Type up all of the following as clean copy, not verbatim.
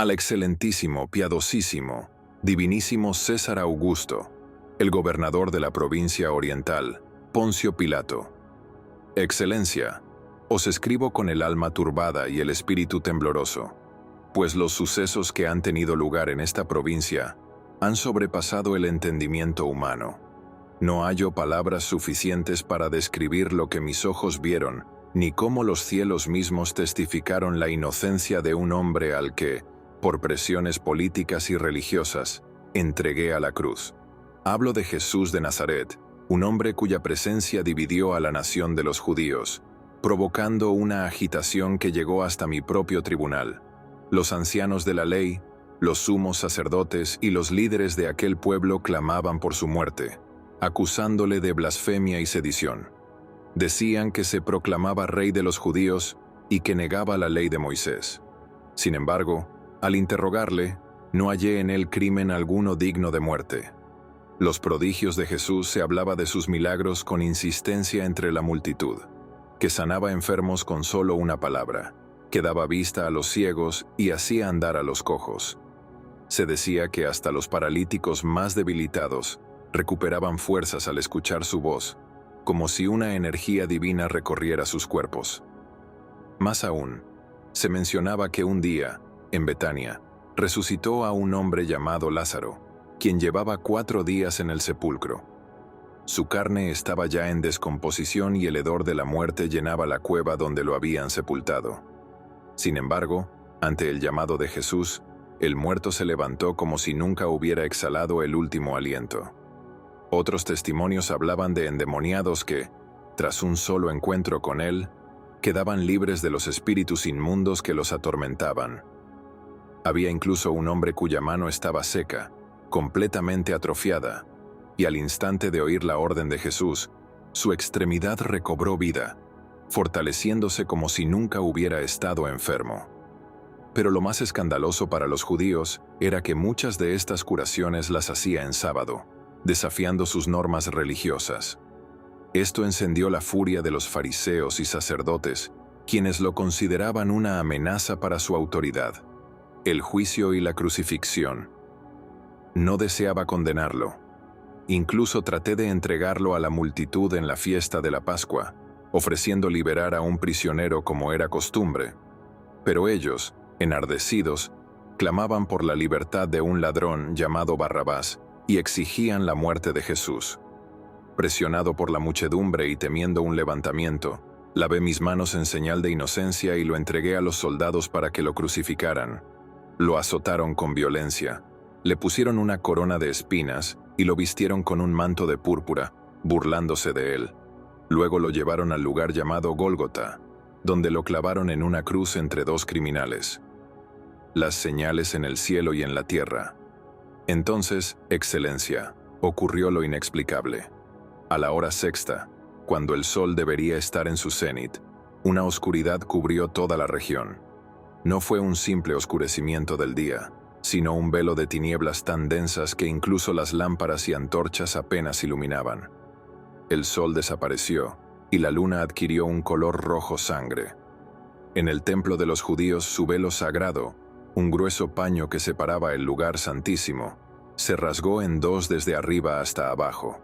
al excelentísimo, piadosísimo, divinísimo César Augusto, el gobernador de la provincia oriental, Poncio Pilato. Excelencia, os escribo con el alma turbada y el espíritu tembloroso, pues los sucesos que han tenido lugar en esta provincia han sobrepasado el entendimiento humano. No hallo palabras suficientes para describir lo que mis ojos vieron, ni cómo los cielos mismos testificaron la inocencia de un hombre al que, por presiones políticas y religiosas, entregué a la cruz. Hablo de Jesús de Nazaret, un hombre cuya presencia dividió a la nación de los judíos, provocando una agitación que llegó hasta mi propio tribunal. Los ancianos de la ley, los sumos sacerdotes y los líderes de aquel pueblo clamaban por su muerte, acusándole de blasfemia y sedición. Decían que se proclamaba rey de los judíos y que negaba la ley de Moisés. Sin embargo, al interrogarle, no hallé en él crimen alguno digno de muerte. Los prodigios de Jesús se hablaba de sus milagros con insistencia entre la multitud, que sanaba enfermos con solo una palabra, que daba vista a los ciegos y hacía andar a los cojos. Se decía que hasta los paralíticos más debilitados recuperaban fuerzas al escuchar su voz, como si una energía divina recorriera sus cuerpos. Más aún, se mencionaba que un día, en Betania, resucitó a un hombre llamado Lázaro, quien llevaba 4 días en el sepulcro. Su carne estaba ya en descomposición y el hedor de la muerte llenaba la cueva donde lo habían sepultado. Sin embargo, ante el llamado de Jesús, el muerto se levantó como si nunca hubiera exhalado el último aliento. Otros testimonios hablaban de endemoniados que, tras un solo encuentro con él, quedaban libres de los espíritus inmundos que los atormentaban. Había incluso un hombre cuya mano estaba seca, completamente atrofiada, y al instante de oír la orden de Jesús, su extremidad recobró vida, fortaleciéndose como si nunca hubiera estado enfermo. Pero lo más escandaloso para los judíos era que muchas de estas curaciones las hacía en sábado, desafiando sus normas religiosas. Esto encendió la furia de los fariseos y sacerdotes, quienes lo consideraban una amenaza para su autoridad. El juicio y la crucifixión. No deseaba condenarlo. Incluso traté de entregarlo a la multitud en la fiesta de la Pascua, ofreciendo liberar a un prisionero como era costumbre. Pero ellos, enardecidos, clamaban por la libertad de un ladrón llamado Barrabás y exigían la muerte de Jesús. Presionado por la muchedumbre y temiendo un levantamiento, lavé mis manos en señal de inocencia y lo entregué a los soldados para que lo crucificaran. Lo azotaron con violencia, le pusieron una corona de espinas y lo vistieron con un manto de púrpura, burlándose de él. Luego lo llevaron al lugar llamado Gólgota, donde lo clavaron en una cruz entre 2 criminales. Las señales en el cielo y en la tierra. Entonces, Excelencia, ocurrió lo inexplicable. A la hora sexta, cuando el sol debería estar en su cenit, una oscuridad cubrió toda la región. No fue un simple oscurecimiento del día, sino un velo de tinieblas tan densas que incluso las lámparas y antorchas apenas iluminaban. El sol desapareció, y la luna adquirió un color rojo sangre. En el templo de los judíos su velo sagrado, un grueso paño que separaba el lugar santísimo, se rasgó en 2 desde arriba hasta abajo.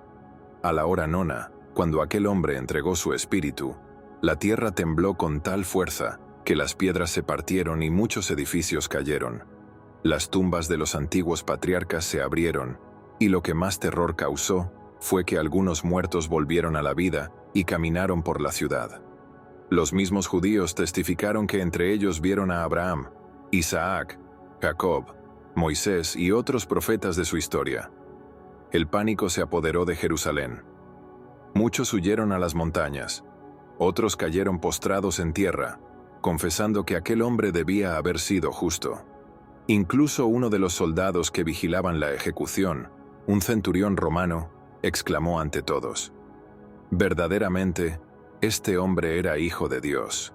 A la hora nona, cuando aquel hombre entregó su espíritu, la tierra tembló con tal fuerza que las piedras se partieron y muchos edificios cayeron. Las tumbas de los antiguos patriarcas se abrieron, y lo que más terror causó fue que algunos muertos volvieron a la vida y caminaron por la ciudad. Los mismos judíos testificaron que entre ellos vieron a Abraham, Isaac, Jacob, Moisés y otros profetas de su historia. El pánico se apoderó de Jerusalén. Muchos huyeron a las montañas, otros cayeron postrados en tierra, confesando que aquel hombre debía haber sido justo. Incluso uno de los soldados que vigilaban la ejecución, un centurión romano, exclamó ante todos: «Verdaderamente, este hombre era hijo de Dios».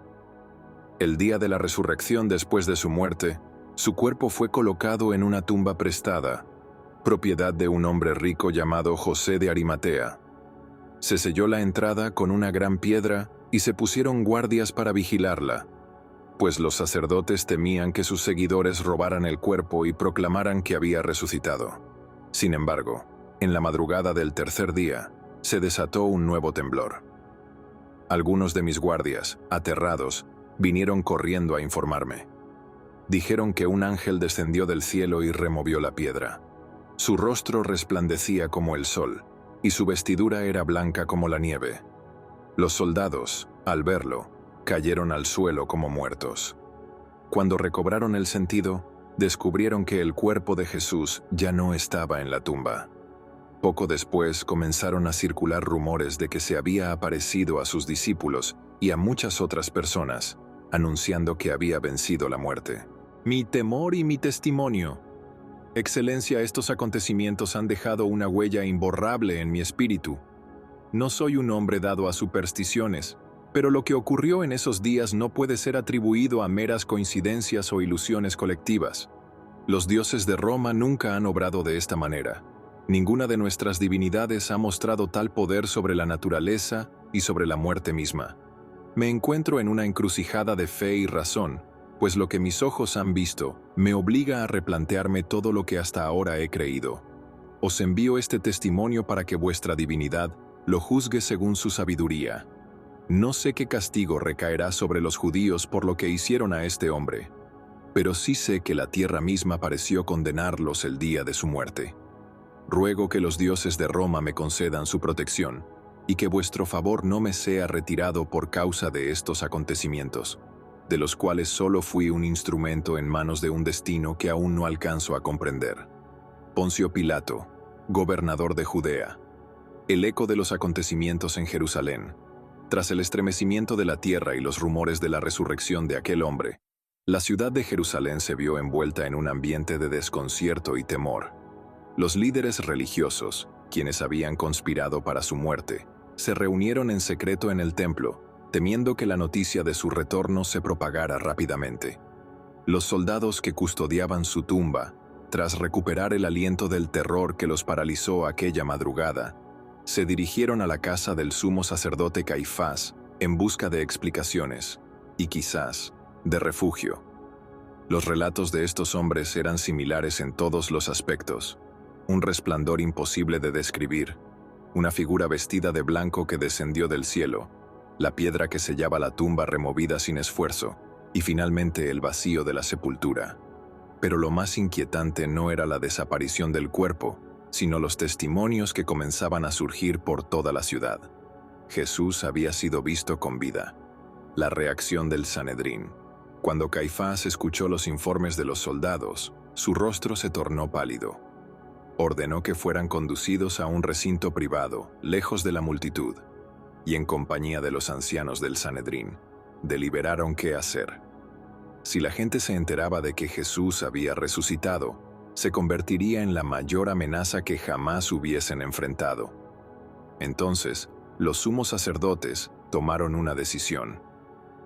El día de la resurrección después de su muerte, su cuerpo fue colocado en una tumba prestada, propiedad de un hombre rico llamado José de Arimatea. Se selló la entrada con una gran piedra y se pusieron guardias para vigilarla, pues los sacerdotes temían que sus seguidores robaran el cuerpo y proclamaran que había resucitado. Sin embargo, en la madrugada del tercer día, se desató un nuevo temblor. Algunos de mis guardias, aterrados, vinieron corriendo a informarme. Dijeron que un ángel descendió del cielo y removió la piedra. Su rostro resplandecía como el sol, y su vestidura era blanca como la nieve. Los soldados, al verlo, cayeron al suelo como muertos. Cuando recobraron el sentido, descubrieron que el cuerpo de Jesús ya no estaba en la tumba. Poco después comenzaron a circular rumores de que se había aparecido a sus discípulos y a muchas otras personas, anunciando que había vencido la muerte. Mi temor y mi testimonio. Excelencia, estos acontecimientos han dejado una huella imborrable en mi espíritu. No soy un hombre dado a supersticiones, pero lo que ocurrió en esos días no puede ser atribuido a meras coincidencias o ilusiones colectivas. Los dioses de Roma nunca han obrado de esta manera. Ninguna de nuestras divinidades ha mostrado tal poder sobre la naturaleza y sobre la muerte misma. Me encuentro en una encrucijada de fe y razón, pues lo que mis ojos han visto me obliga a replantearme todo lo que hasta ahora he creído. Os envío este testimonio para que vuestra divinidad lo juzgue según su sabiduría. No sé qué castigo recaerá sobre los judíos por lo que hicieron a este hombre, pero sí sé que la tierra misma pareció condenarlos el día de su muerte. Ruego que los dioses de Roma me concedan su protección, y que vuestro favor no me sea retirado por causa de estos acontecimientos, de los cuales solo fui un instrumento en manos de un destino que aún no alcanzo a comprender. Poncio Pilato, gobernador de Judea. El eco de los acontecimientos en Jerusalén. Tras el estremecimiento de la tierra y los rumores de la resurrección de aquel hombre, la ciudad de Jerusalén se vio envuelta en un ambiente de desconcierto y temor. Los líderes religiosos, quienes habían conspirado para su muerte, se reunieron en secreto en el templo, temiendo que la noticia de su retorno se propagara rápidamente. Los soldados que custodiaban su tumba, tras recuperar el aliento del terror que los paralizó aquella madrugada, se dirigieron a la casa del sumo sacerdote Caifás en busca de explicaciones y quizás de refugio. Los relatos de estos hombres eran similares en todos los aspectos. Un resplandor imposible de describir, una figura vestida de blanco que descendió del cielo, la piedra que sellaba la tumba removida sin esfuerzo, y finalmente el vacío de la sepultura. Pero lo más inquietante no era la desaparición del cuerpo, sino los testimonios que comenzaban a surgir por toda la ciudad. Jesús había sido visto con vida. La reacción del Sanedrín. Cuando Caifás escuchó los informes de los soldados, su rostro se tornó pálido. Ordenó que fueran conducidos a un recinto privado, lejos de la multitud, y en compañía de los ancianos del Sanedrín, deliberaron qué hacer. Si la gente se enteraba de que Jesús había resucitado, se convertiría en la mayor amenaza que jamás hubiesen enfrentado. Entonces, los sumos sacerdotes tomaron una decisión.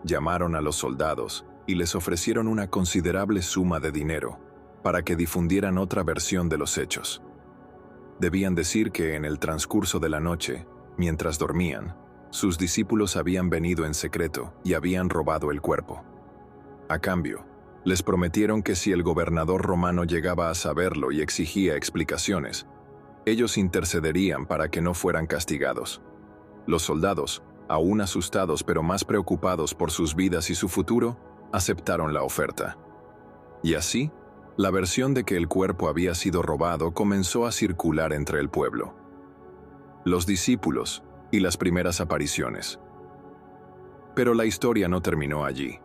Llamaron a los soldados y les ofrecieron una considerable suma de dinero para que difundieran otra versión de los hechos. Debían decir que en el transcurso de la noche, mientras dormían, sus discípulos habían venido en secreto y habían robado el cuerpo. A cambio, les prometieron que si el gobernador romano llegaba a saberlo y exigía explicaciones, ellos intercederían para que no fueran castigados. Los soldados, aún asustados pero más preocupados por sus vidas y su futuro, aceptaron la oferta. Y así, la versión de que el cuerpo había sido robado comenzó a circular entre el pueblo. Los discípulos y las primeras apariciones. Pero la historia no terminó allí.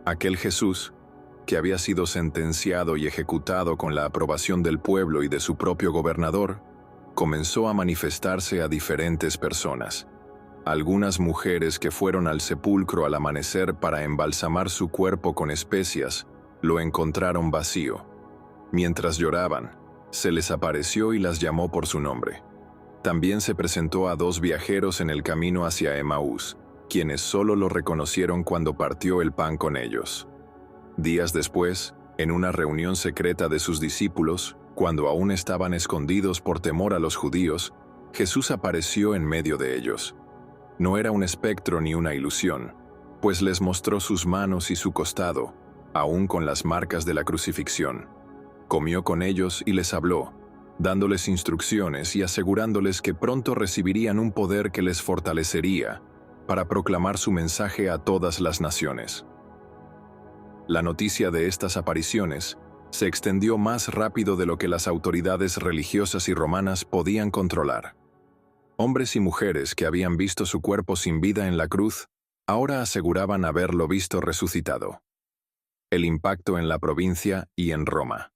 Aquel Jesús, que había sido sentenciado y ejecutado con la aprobación del pueblo y de su propio gobernador, comenzó a manifestarse a diferentes personas. Algunas mujeres que fueron al sepulcro al amanecer para embalsamar su cuerpo con especias, lo encontraron vacío. Mientras lloraban, se les apareció y las llamó por su nombre. También se presentó a 2 viajeros en el camino hacia Emaús, quienes solo lo reconocieron cuando partió el pan con ellos. Días después, en una reunión secreta de sus discípulos, cuando aún estaban escondidos por temor a los judíos, Jesús apareció en medio de ellos. No era un espectro ni una ilusión. pues les mostró sus manos y su costado, aún con las marcas de la crucifixión. Comió con ellos y les habló, dándoles instrucciones y asegurándoles que pronto recibirían un poder que les fortalecería para proclamar su mensaje a todas las naciones. La noticia de estas apariciones se extendió más rápido de lo que las autoridades religiosas y romanas podían controlar. Hombres y mujeres que habían visto su cuerpo sin vida en la cruz, ahora aseguraban haberlo visto resucitado. El impacto en la provincia y en Roma.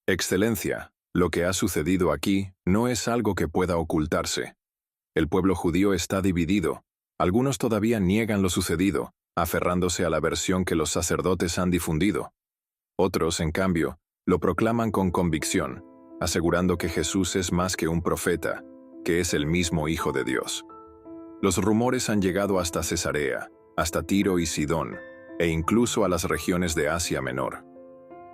Excelencia, lo que ha sucedido aquí no es algo que pueda ocultarse. El pueblo judío está dividido. Algunos todavía niegan lo sucedido, aferrándose a la versión que los sacerdotes han difundido. Otros, en cambio, lo proclaman con convicción, asegurando que Jesús es más que un profeta, que es el mismo Hijo de Dios. Los rumores han llegado hasta Cesarea, hasta Tiro y Sidón, e incluso a las regiones de Asia Menor.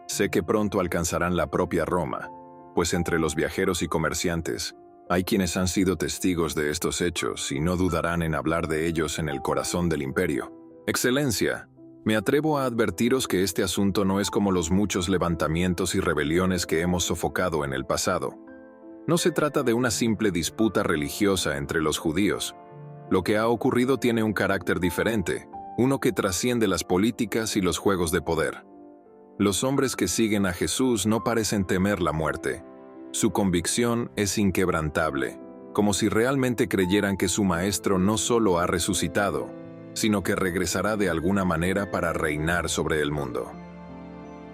Sé que pronto alcanzarán la propia Roma, pues entre los viajeros y comerciantes hay quienes han sido testigos de estos hechos y no dudarán en hablar de ellos en el corazón del imperio. Excelencia, me atrevo a advertiros que este asunto no es como los muchos levantamientos y rebeliones que hemos sofocado en el pasado. No se trata de una simple disputa religiosa entre los judíos. Lo que ha ocurrido tiene un carácter diferente, uno que trasciende las políticas y los juegos de poder. Los hombres que siguen a Jesús no parecen temer la muerte. Su convicción es inquebrantable, como si realmente creyeran que su Maestro no solo ha resucitado, sino que regresará de alguna manera para reinar sobre el mundo.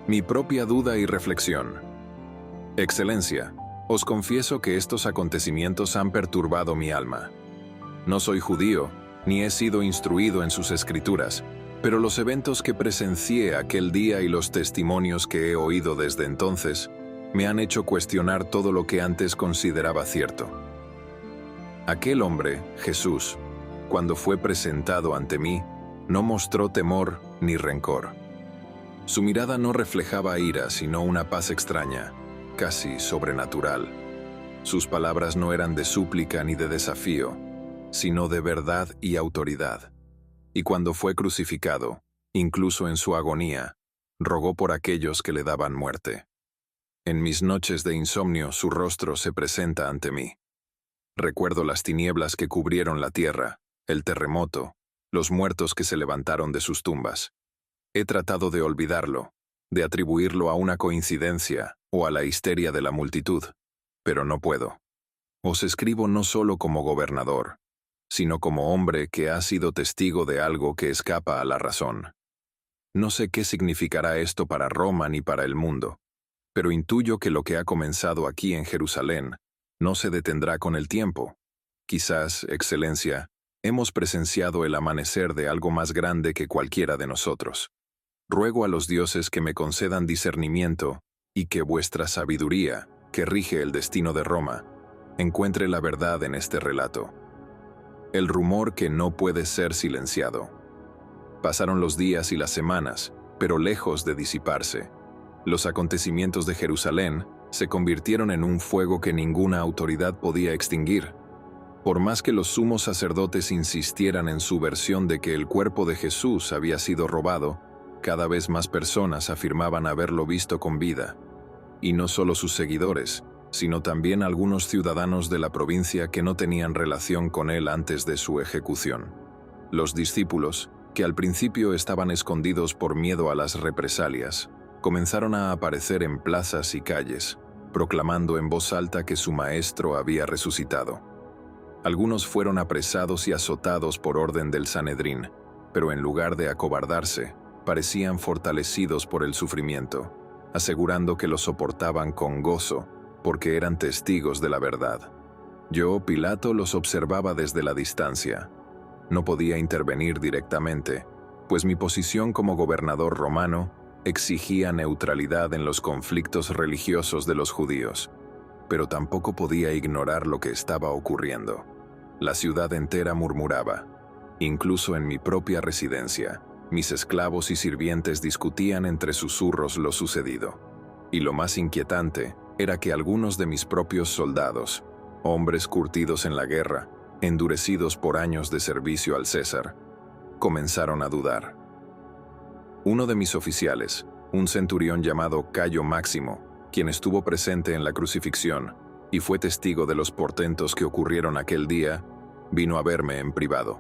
Mi propia duda y reflexión. Excelencia, os confieso que estos acontecimientos han perturbado mi alma. No soy judío, ni he sido instruido en sus escrituras, pero los eventos que presencié aquel día y los testimonios que he oído desde entonces me han hecho cuestionar todo lo que antes consideraba cierto. Aquel hombre, Jesús, cuando fue presentado ante mí, no mostró temor ni rencor. Su mirada no reflejaba ira, sino una paz extraña, casi sobrenatural. Sus palabras no eran de súplica ni de desafío, sino de verdad y autoridad. Y cuando fue crucificado, incluso en su agonía, rogó por aquellos que le daban muerte. En mis noches de insomnio su rostro se presenta ante mí. Recuerdo las tinieblas que cubrieron la tierra, el terremoto, los muertos que se levantaron de sus tumbas. He tratado de olvidarlo, de atribuirlo a una coincidencia o a la histeria de la multitud, pero no puedo. Os escribo no solo como gobernador, sino como hombre que ha sido testigo de algo que escapa a la razón. No sé qué significará esto para Roma ni para el mundo, pero intuyo que lo que ha comenzado aquí en Jerusalén no se detendrá con el tiempo. Quizás, Excelencia, hemos presenciado el amanecer de algo más grande que cualquiera de nosotros. Ruego a los dioses que me concedan discernimiento y que vuestra sabiduría, que rige el destino de Roma, encuentre la verdad en este relato. El rumor que no puede ser silenciado. Pasaron los días y las semanas, pero lejos de disiparse. Los acontecimientos de Jerusalén se convirtieron en un fuego que ninguna autoridad podía extinguir. Por más que los sumos sacerdotes insistieran en su versión de que el cuerpo de Jesús había sido robado, cada vez más personas afirmaban haberlo visto con vida. Y no solo sus seguidores, sino también algunos ciudadanos de la provincia que no tenían relación con él antes de su ejecución. Los discípulos, que al principio estaban escondidos por miedo a las represalias, comenzaron a aparecer en plazas y calles, proclamando en voz alta que su maestro había resucitado. Algunos fueron apresados y azotados por orden del Sanedrín, pero en lugar de acobardarse, parecían fortalecidos por el sufrimiento, asegurando que lo soportaban con gozo, porque eran testigos de la verdad. Yo, Pilato, los observaba desde la distancia. No podía intervenir directamente, pues mi posición como gobernador romano exigía neutralidad en los conflictos religiosos de los judíos, pero tampoco podía ignorar lo que estaba ocurriendo. La ciudad entera murmuraba. Incluso en mi propia residencia, mis esclavos y sirvientes discutían entre susurros lo sucedido. Y lo más inquietante era que algunos de mis propios soldados, hombres curtidos en la guerra, endurecidos por años de servicio al César, comenzaron a dudar. Uno de mis oficiales, un centurión llamado Cayo Máximo, quien estuvo presente en la crucifixión y fue testigo de los portentos que ocurrieron aquel día, vino a verme en privado.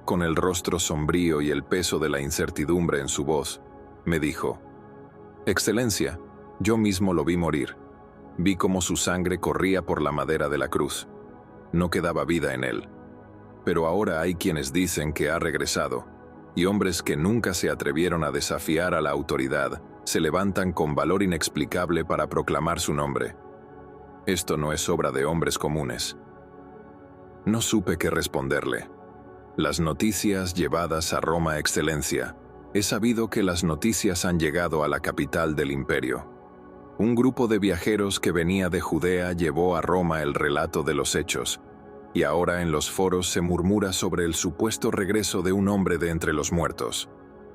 Con el rostro sombrío y el peso de la incertidumbre en su voz, me dijo: «Excelencia, yo mismo lo vi morir. Vi cómo su sangre corría por la madera de la cruz. No quedaba vida en él. Pero ahora hay quienes dicen que ha regresado, y hombres que nunca se atrevieron a desafiar a la autoridad se levantan con valor inexplicable para proclamar su nombre. Esto no es obra de hombres comunes». No supe qué responderle. Las noticias llevadas a Roma, Excelencia. He sabido que las noticias han llegado a la capital del imperio. Un grupo de viajeros que venía de Judea llevó a Roma el relato de los hechos, y ahora en los foros se murmura sobre el supuesto regreso de un hombre de entre los muertos.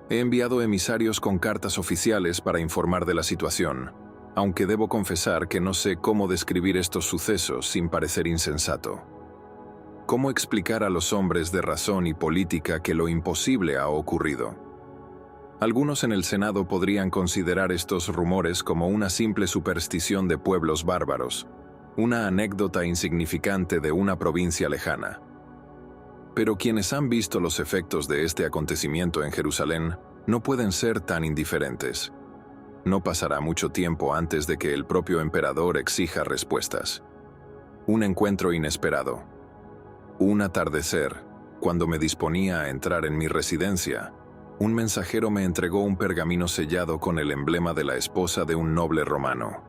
He enviado emisarios con cartas oficiales para informar de la situación, aunque debo confesar que no sé cómo describir estos sucesos sin parecer insensato. ¿Cómo explicar a los hombres de razón y política que lo imposible ha ocurrido? Algunos en el Senado podrían considerar estos rumores como una simple superstición de pueblos bárbaros, una anécdota insignificante de una provincia lejana. Pero quienes han visto los efectos de este acontecimiento en Jerusalén no pueden ser tan indiferentes. No pasará mucho tiempo antes de que el propio emperador exija respuestas. Un encuentro inesperado. Un atardecer, cuando me disponía a entrar en mi residencia, un mensajero me entregó un pergamino sellado con el emblema de la esposa de un noble romano.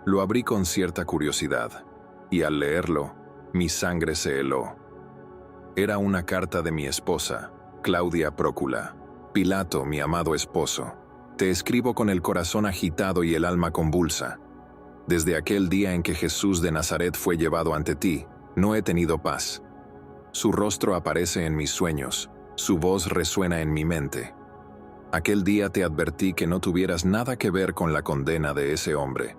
Lo abrí con cierta curiosidad, y al leerlo, mi sangre se heló. Era una carta de mi esposa, Claudia Prócula. «Pilato, mi amado esposo, te escribo con el corazón agitado y el alma convulsa. Desde aquel día en que Jesús de Nazaret fue llevado ante ti, no he tenido paz. Su rostro aparece en mis sueños, su voz resuena en mi mente. Aquel día te advertí que no tuvieras nada que ver con la condena de ese hombre,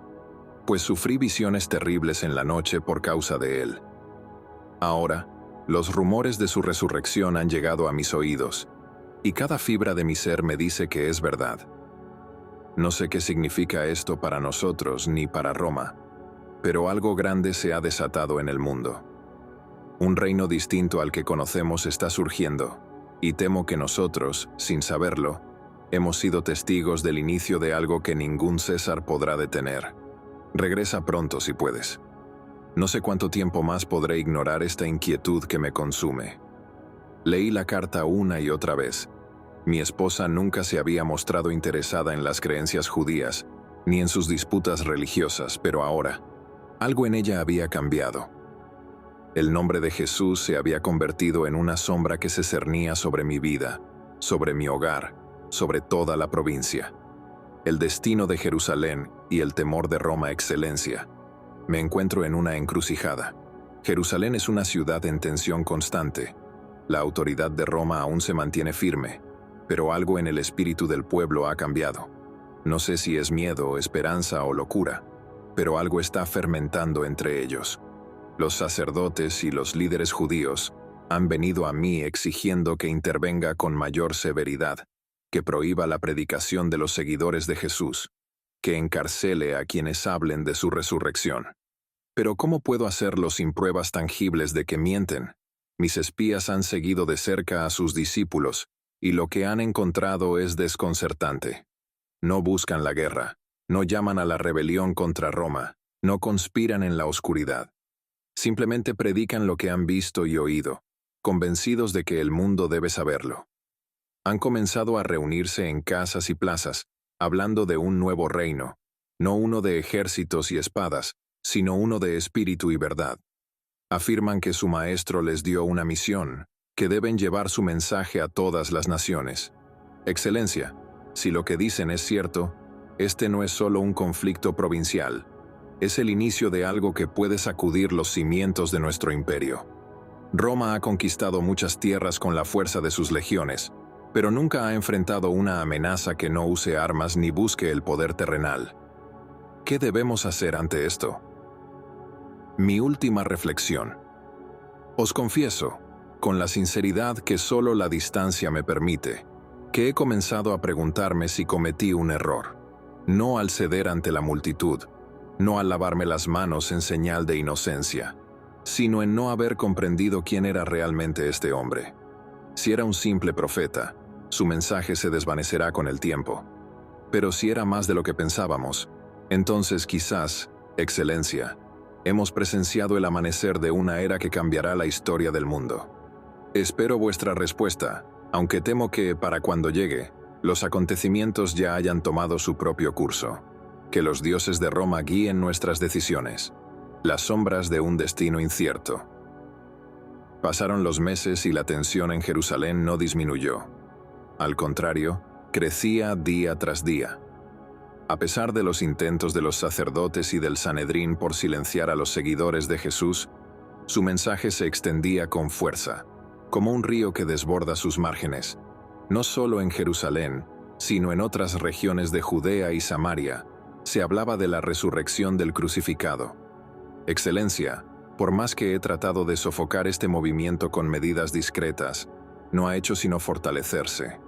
pues sufrí visiones terribles en la noche por causa de él. Ahora, los rumores de su resurrección han llegado a mis oídos, y cada fibra de mi ser me dice que es verdad. No sé qué significa esto para nosotros ni para Roma, pero algo grande se ha desatado en el mundo. Un reino distinto al que conocemos está surgiendo, y temo que nosotros, sin saberlo, hemos sido testigos del inicio de algo que ningún César podrá detener. Regresa pronto si puedes. No sé cuánto tiempo más podré ignorar esta inquietud que me consume». Leí la carta una y otra vez. Mi esposa nunca se había mostrado interesada en las creencias judías, ni en sus disputas religiosas, pero ahora, algo en ella había cambiado. El nombre de Jesús se había convertido en una sombra que se cernía sobre mi vida, sobre mi hogar, sobre toda la provincia. El destino de Jerusalén y el temor de Roma, Excelencia. Me encuentro en una encrucijada. Jerusalén es una ciudad en tensión constante. La autoridad de Roma aún se mantiene firme, pero algo en el espíritu del pueblo ha cambiado. No sé si es miedo, esperanza o locura, pero algo está fermentando entre ellos. Los sacerdotes y los líderes judíos han venido a mí exigiendo que intervenga con mayor severidad, que prohíba la predicación de los seguidores de Jesús, que encarcele a quienes hablen de su resurrección. Pero ¿cómo puedo hacerlo sin pruebas tangibles de que mienten? Mis espías han seguido de cerca a sus discípulos, y lo que han encontrado es desconcertante. No buscan la guerra, no llaman a la rebelión contra Roma, no conspiran en la oscuridad. Simplemente predican lo que han visto y oído, convencidos de que el mundo debe saberlo. Han comenzado a reunirse en casas y plazas, hablando de un nuevo reino, no uno de ejércitos y espadas, sino uno de espíritu y verdad. Afirman que su maestro les dio una misión, que deben llevar su mensaje a todas las naciones. Excelencia, si lo que dicen es cierto, este no es solo un conflicto provincial, es el inicio de algo que puede sacudir los cimientos de nuestro imperio. Roma ha conquistado muchas tierras con la fuerza de sus legiones, pero nunca ha enfrentado una amenaza que no use armas ni busque el poder terrenal. ¿Qué debemos hacer ante esto? Mi última reflexión. Os confieso, con la sinceridad que solo la distancia me permite, que he comenzado a preguntarme si cometí un error, no al ceder ante la multitud, no al lavarme las manos en señal de inocencia, sino en no haber comprendido quién era realmente este hombre. Si era un simple profeta, su mensaje se desvanecerá con el tiempo. Pero si era más de lo que pensábamos, entonces quizás, Excelencia, hemos presenciado el amanecer de una era que cambiará la historia del mundo. Espero vuestra respuesta, aunque temo que, para cuando llegue, los acontecimientos ya hayan tomado su propio curso. Que los dioses de Roma guíen nuestras decisiones, las sombras de un destino incierto. Pasaron los meses y la tensión en Jerusalén no disminuyó. Al contrario, crecía día tras día. A pesar de los intentos de los sacerdotes y del Sanedrín por silenciar a los seguidores de Jesús, su mensaje se extendía con fuerza, como un río que desborda sus márgenes, no solo en Jerusalén, sino en otras regiones de Judea y Samaria. Se hablaba de la resurrección del crucificado. Excelencia, por más que he tratado de sofocar este movimiento con medidas discretas, no ha hecho sino fortalecerse.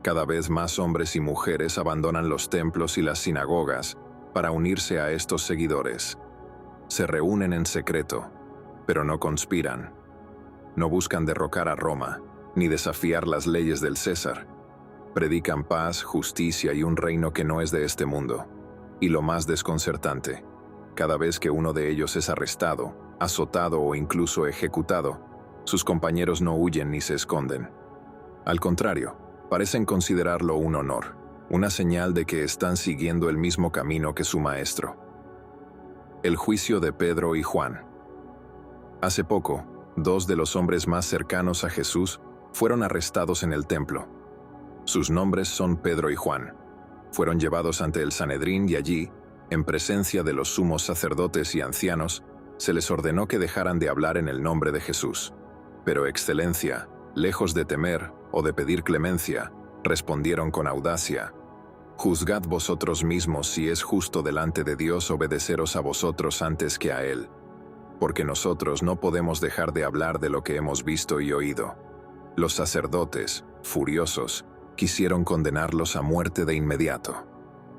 Cada vez más hombres y mujeres abandonan los templos y las sinagogas para unirse a estos seguidores. Se reúnen en secreto, pero no conspiran. No buscan derrocar a Roma, ni desafiar las leyes del César. Predican paz, justicia y un reino que no es de este mundo. Y lo más desconcertante, cada vez que uno de ellos es arrestado, azotado o incluso ejecutado, sus compañeros no huyen ni se esconden. Al contrario, parecen considerarlo un honor, una señal de que están siguiendo el mismo camino que su maestro. El juicio de Pedro y Juan. Hace poco, dos de los hombres más cercanos a Jesús fueron arrestados en el templo. Sus nombres son Pedro y Juan. Fueron llevados ante el Sanedrín y allí, en presencia de los sumos sacerdotes y ancianos, se les ordenó que dejaran de hablar en el nombre de Jesús. Pero Excelencia, lejos de temer o de pedir clemencia, respondieron con audacia: «Juzgad vosotros mismos si es justo delante de Dios obedeceros a vosotros antes que a Él, porque nosotros no podemos dejar de hablar de lo que hemos visto y oído». Los sacerdotes, furiosos, quisieron condenarlos a muerte de inmediato.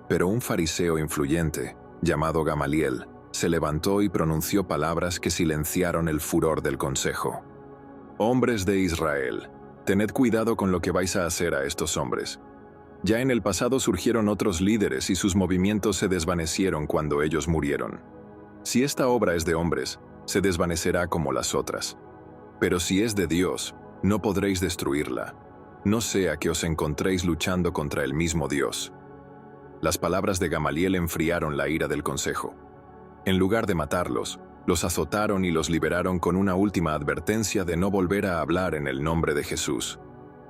Pero un fariseo influyente, llamado Gamaliel, se levantó y pronunció palabras que silenciaron el furor del consejo. «Hombres de Israel, tened cuidado con lo que vais a hacer a estos hombres. Ya en el pasado surgieron otros líderes y sus movimientos se desvanecieron cuando ellos murieron. Si esta obra es de hombres, se desvanecerá como las otras. Pero si es de Dios, no podréis destruirla, no sea que os encontréis luchando contra el mismo Dios». Las palabras de Gamaliel enfriaron la ira del consejo. En lugar de matarlos, los azotaron y los liberaron con una última advertencia de no volver a hablar en el nombre de Jesús.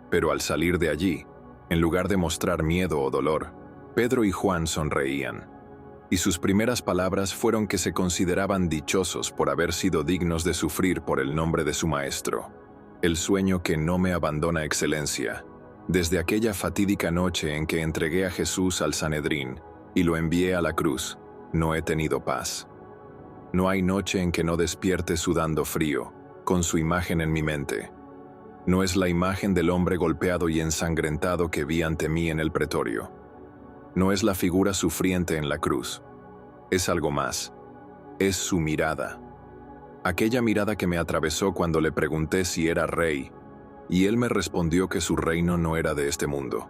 Pero al salir de allí, en lugar de mostrar miedo o dolor, Pedro y Juan sonreían. Y sus primeras palabras fueron que se consideraban dichosos por haber sido dignos de sufrir por el nombre de su Maestro. El sueño que no me abandona, Excelencia. Desde aquella fatídica noche en que entregué a Jesús al Sanedrín y lo envié a la cruz, no he tenido paz. No hay noche en que no despierte sudando frío, con su imagen en mi mente. No es la imagen del hombre golpeado y ensangrentado que vi ante mí en el pretorio. No es la figura sufriente en la cruz. Es algo más. Es su mirada. Aquella mirada que me atravesó cuando le pregunté si era rey, y él me respondió que su reino no era de este mundo.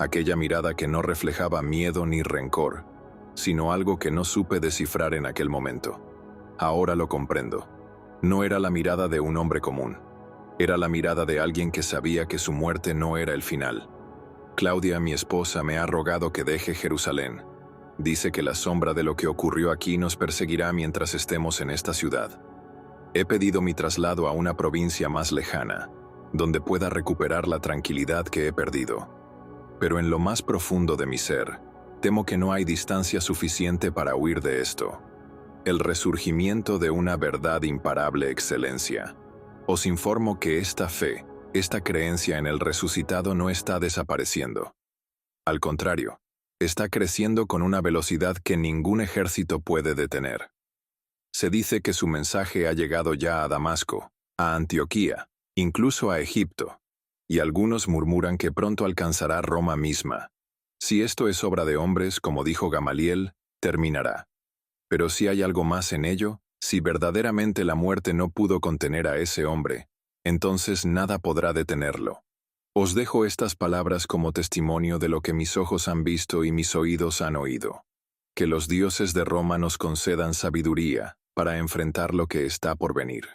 Aquella mirada que no reflejaba miedo ni rencor, sino algo que no supe descifrar en aquel momento. Ahora lo comprendo. No era la mirada de un hombre común. Era la mirada de alguien que sabía que su muerte no era el final. Claudia, mi esposa, me ha rogado que deje Jerusalén. Dice que la sombra de lo que ocurrió aquí nos perseguirá mientras estemos en esta ciudad. He pedido mi traslado a una provincia más lejana, donde pueda recuperar la tranquilidad que he perdido. Pero en lo más profundo de mi ser, temo que no hay distancia suficiente para huir de esto. El resurgimiento de una verdad imparable, Excelencia. Os informo que esta fe, esta creencia en el resucitado no está desapareciendo. Al contrario, está creciendo con una velocidad que ningún ejército puede detener. Se dice que su mensaje ha llegado ya a Damasco, a Antioquía, incluso a Egipto, y algunos murmuran que pronto alcanzará Roma misma. Si esto es obra de hombres, como dijo Gamaliel, terminará. Pero si hay algo más en ello, si verdaderamente la muerte no pudo contener a ese hombre, entonces nada podrá detenerlo. Os dejo estas palabras como testimonio de lo que mis ojos han visto y mis oídos han oído. Que los dioses de Roma nos concedan sabiduría para enfrentar lo que está por venir.